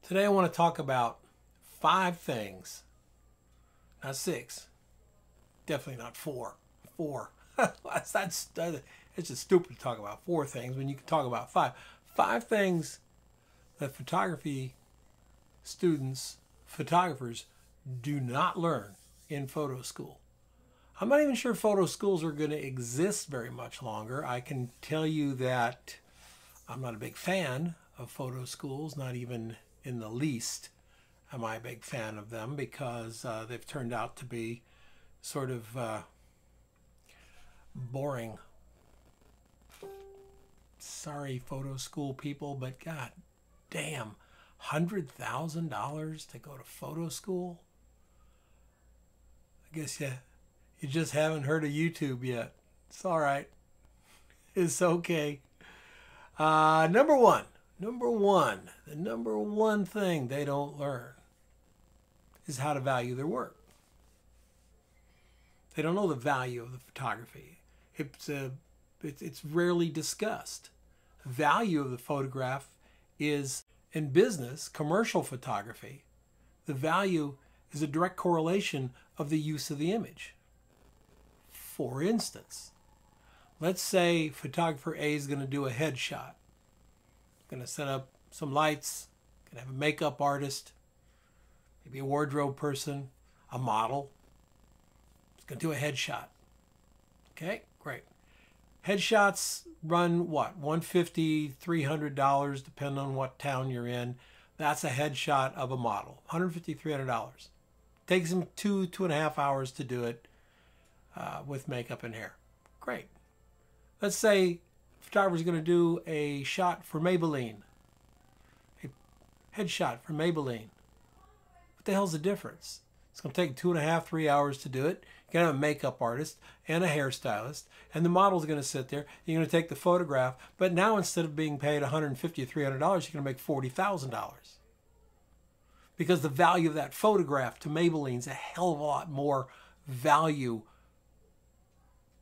Today I want to talk about 5 things, not 6, definitely not 4. 4. It's just stupid to talk about 4 things when you can talk about 5. 5 things that photography students, photographers, do not learn in photo school. I'm not even sure photo schools are going to exist very much longer. I can tell you that I'm not a big fan of photo schools, not even in the least am I a big fan of them, because they've turned out to be sort of boring. Sorry, photo school people, but god damn, $100,000 to go to photo school? I guess you just haven't heard of YouTube yet. It's all right. It's okay. Number one, the number one thing they don't learn is how to value their work. They don't know the value of the photography. It's rarely discussed. The value of the photograph is, in business, commercial photography, the value is a direct correlation of the use of the image. For instance, let's say photographer A is going to do a headshot. Going to set up some lights, going to have a makeup artist, maybe a wardrobe person, a model. It's going to do a headshot. Okay, great. Headshots run what? $150, $300, depending on what town you're in. That's a headshot of a model. $150, $300. Takes them 2.5 hours to do it with makeup and hair. Great. Let's say photographer's going to do a shot for Maybelline. A headshot for Maybelline. What the hell's the difference? It's going to take 2.5, 3 hours to do it. You're going to have a makeup artist and a hairstylist, and the model's going to sit there. You're going to take the photograph, but now instead of being paid $150 or $300, you're going to make $40,000. Because the value of that photograph to Maybelline's a hell of a lot more value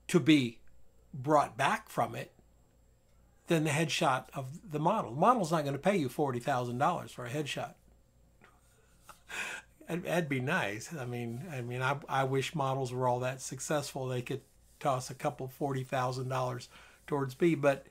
to be brought back from it than the headshot of the model. The model's not going to pay you $40,000 for a headshot. That'd be nice. I mean, I wish models were all that successful. They could toss a couple $40,000 towards me, but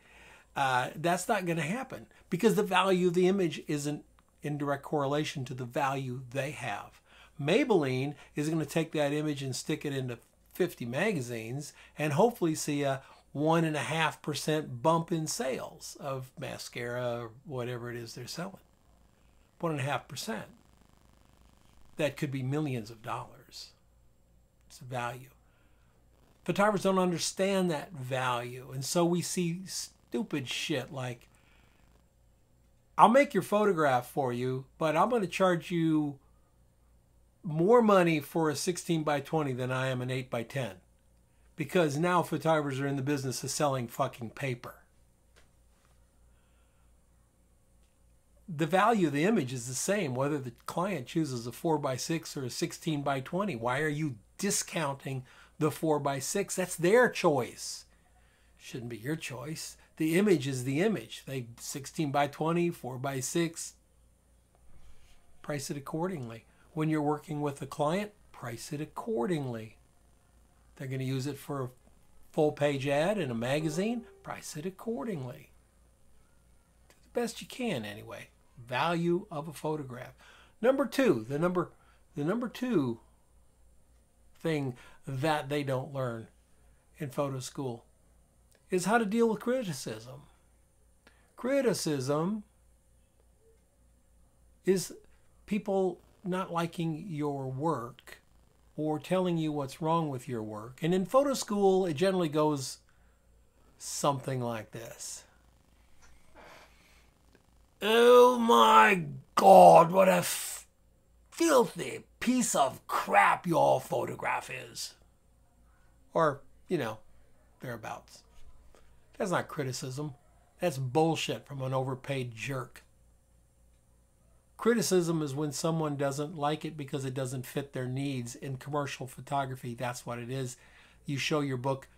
that's not going to happen because the value of the image isn't in direct correlation to the value they have. Maybelline is going to take that image and stick it into 50 magazines and hopefully see a 1.5% bump in sales of mascara or whatever it is they're selling. 1.5%. That could be millions of dollars. It's a value. Photographers don't understand that value, and so we see stupid shit like, I'll make your photograph for you, but I'm going to charge you more money for a 16 by 20 than I am an 8 by 10. Because now photographers are in the business of selling fucking paper. The value of the image is the same whether the client chooses a 4 by 6 or a 16 by 20. Why are you discounting the 4 by 6? That's their choice. Shouldn't be your choice. The image is the image. They 16 by 20, 4 by 6. Price it accordingly. When you're working with a client, price it accordingly. They're going to use it for a full-page ad in a magazine, price it accordingly. Do the best you can, anyway. Value of a photograph. Number 2, the number 2 thing that they don't learn in photo school is how to deal with criticism. Criticism is people not liking your work or telling you what's wrong with your work. And in photo school, it generally goes something like this. Oh my God, what a filthy piece of crap your photograph is. Or, thereabouts. That's not criticism. That's bullshit from an overpaid jerk. Criticism is when someone doesn't like it because it doesn't fit their needs. In commercial photography, that's what it is. You show your book,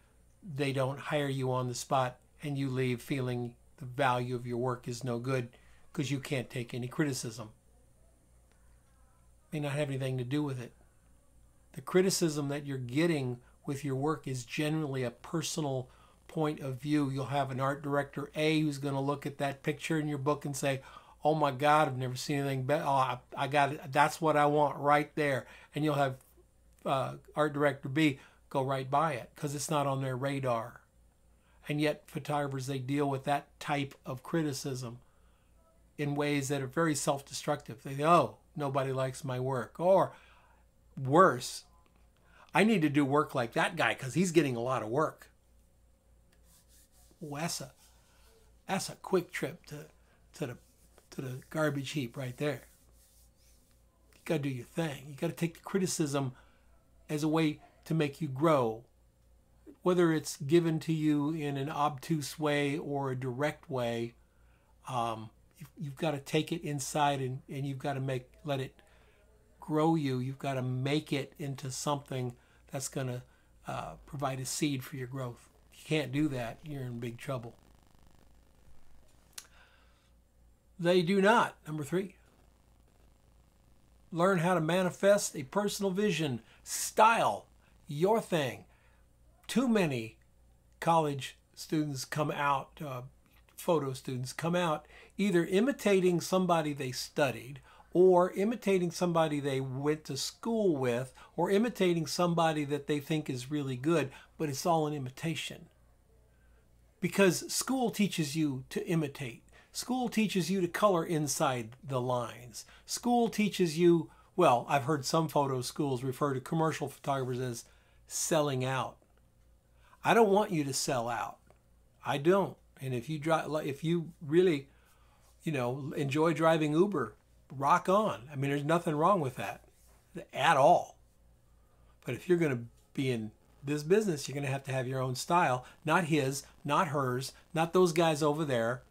they don't hire you on the spot, and you leave feeling the value of your work is no good because you can't take any criticism. may not have anything to do with it. The criticism that you're getting with your work is generally a personal point of view. You'll have an art director A who's going to look at that picture in your book and say, oh my God, I've never seen anything better. Oh, I got it. That's what I want right there. And you'll have art director B go right by it because it's not on their radar. And yet photographers, they deal with that type of criticism in ways that are very self-destructive. They go, oh, nobody likes my work. Or worse, I need to do work like that guy because he's getting a lot of work. Well, that's a quick trip to the garbage heap right there. You got to do your thing. You got to take the criticism as a way to make you grow, whether it's given to you in an obtuse way or a direct way. You've got to take it inside and you've got to let it grow you. You've got to make it into something that's going to provide a seed for your growth. If you can't do that, you're in big trouble. They do not. Number 3. Learn how to manifest a personal vision. Style. Your thing. Too many college students come out, photo students come out, either imitating somebody they studied, or imitating somebody they went to school with, or imitating somebody that they think is really good, but it's all an imitation. Because school teaches you to imitate. School teaches you to color inside the lines. School teaches you, well, I've heard some photo schools refer to commercial photographers as selling out. I don't want you to sell out. I don't. And if you really, enjoy driving Uber, rock on. I mean, there's nothing wrong with that at all. But if you're going to be in this business, you're going to have your own style, not his, not hers, not those guys over there.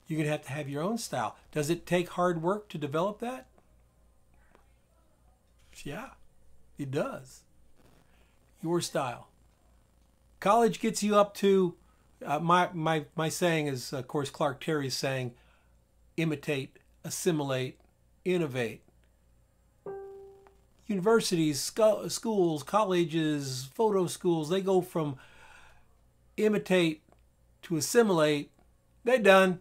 You're going to have your own style. Does it take hard work to develop that? Yeah, it does. Your style. College gets you up to, my saying is, of course, Clark Terry's saying, imitate, assimilate, innovate. Universities, schools, colleges, photo schools, they go from imitate to assimilate. They're done.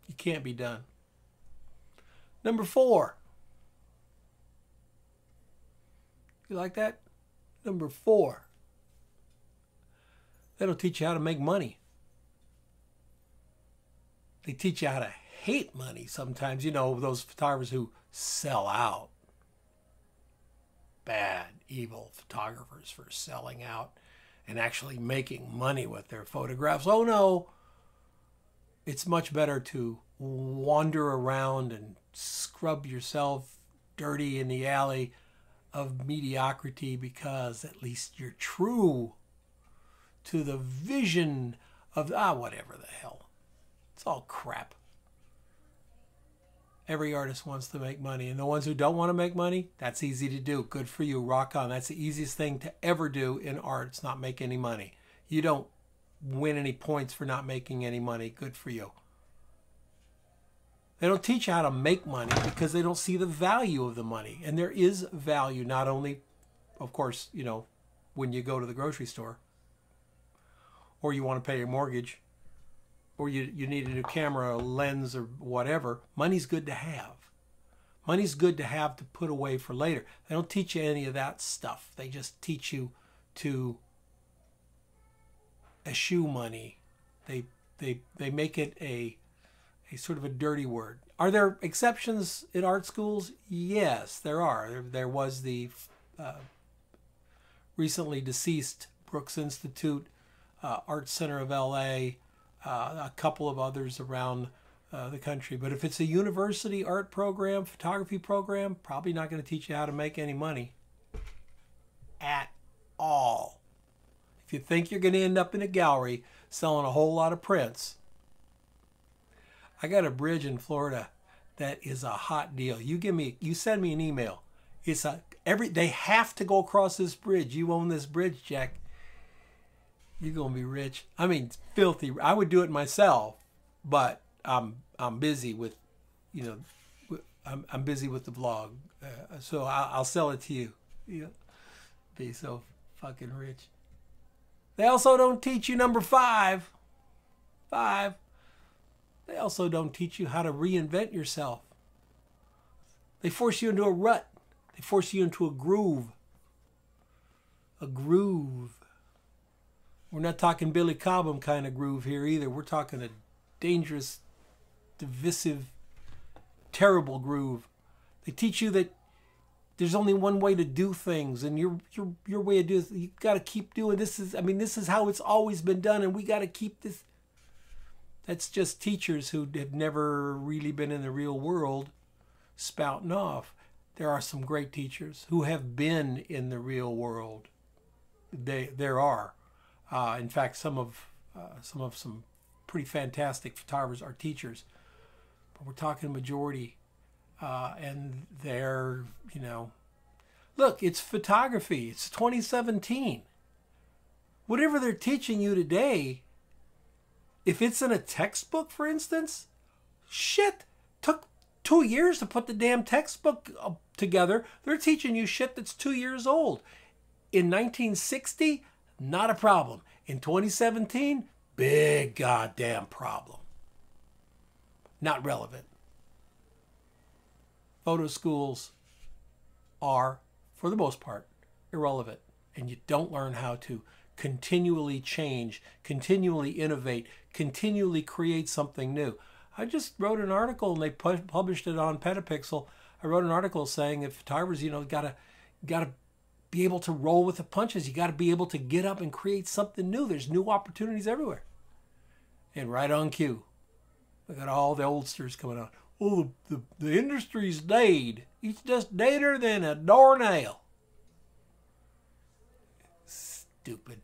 You can't be done. Number 4. You like that? Number 4. They don't teach you how to make money. They teach you how to hate money sometimes. Those photographers who sell out. Bad, evil photographers for selling out and actually making money with their photographs. Oh no! It's much better to wander around and scrub yourself dirty in the alley of mediocrity because at least you're true to the vision of, whatever the hell. It's all crap. Every artist wants to make money, and the ones who don't want to make money, that's easy to do. Good for you. Rock on. That's the easiest thing to ever do in art. It's not make any money. You don't win any points for not making any money. Good for you. They don't teach you how to make money because they don't see the value of the money. And there is value, not only, of course, when you go to the grocery store, or you want to pay your mortgage, or you need a new camera, a lens, or whatever. Money's good to have. Money's good to have to put away for later. They don't teach you any of that stuff. They just teach you to eschew money. They make it a sort of a dirty word. Are there exceptions in art schools? Yes, there are. There was the recently deceased Brooks Institute, Art Center of LA, a couple of others around the country. But if it's a university art program, photography program, probably not going to teach you how to make any money at all. If you think you're going to end up in a gallery selling a whole lot of prints, I got a bridge in Florida that is a hot deal. You send me an email. They have to go across this bridge. You own this bridge, Jack. You're gonna be rich. I mean, it's filthy. I would do it myself, but I'm busy with, I'm busy with the vlog, so I'll sell it to you. Yeah, be so fucking rich. They also don't teach you number 5. They also don't teach you how to reinvent yourself. They force you into a rut. They force you into a groove. A groove. We're not talking Billy Cobham kind of groove here either. We're talking a dangerous, divisive, terrible groove. They teach you that there's only one way to do things, and your way of doing it, you got to keep doing this. This is how it's always been done, and we got to keep this. That's just teachers who have never really been in the real world spouting off. There are some great teachers who have been in the real world. There are. In fact, some pretty fantastic photographers are teachers, but we're talking majority, and they're, look, it's photography. It's 2017. Whatever they're teaching you today, if it's in a textbook, for instance, shit, took 2 years to put the damn textbook together. They're teaching you shit that's 2 years old. In 1960, not a problem. In 2017, big goddamn problem. Not relevant. Photo schools are, for the most part, irrelevant. And you don't learn how to continually change, continually innovate, continually create something new. I just wrote an article, and they published it on Petapixel. I wrote an article saying that photographers, gotta be able to roll with the punches. You got to be able to get up and create something new. There's new opportunities everywhere. And right on cue, we got all the oldsters coming on. Oh, the industry's dead. It's just deader than a doornail. Stupid.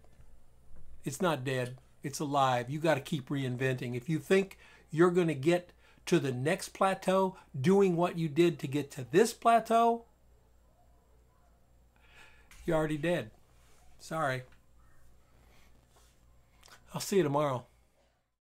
It's not dead. It's alive. You got to keep reinventing. If you think you're going to get to the next plateau doing what you did to get to this plateau, you're already dead. Sorry. I'll see you tomorrow.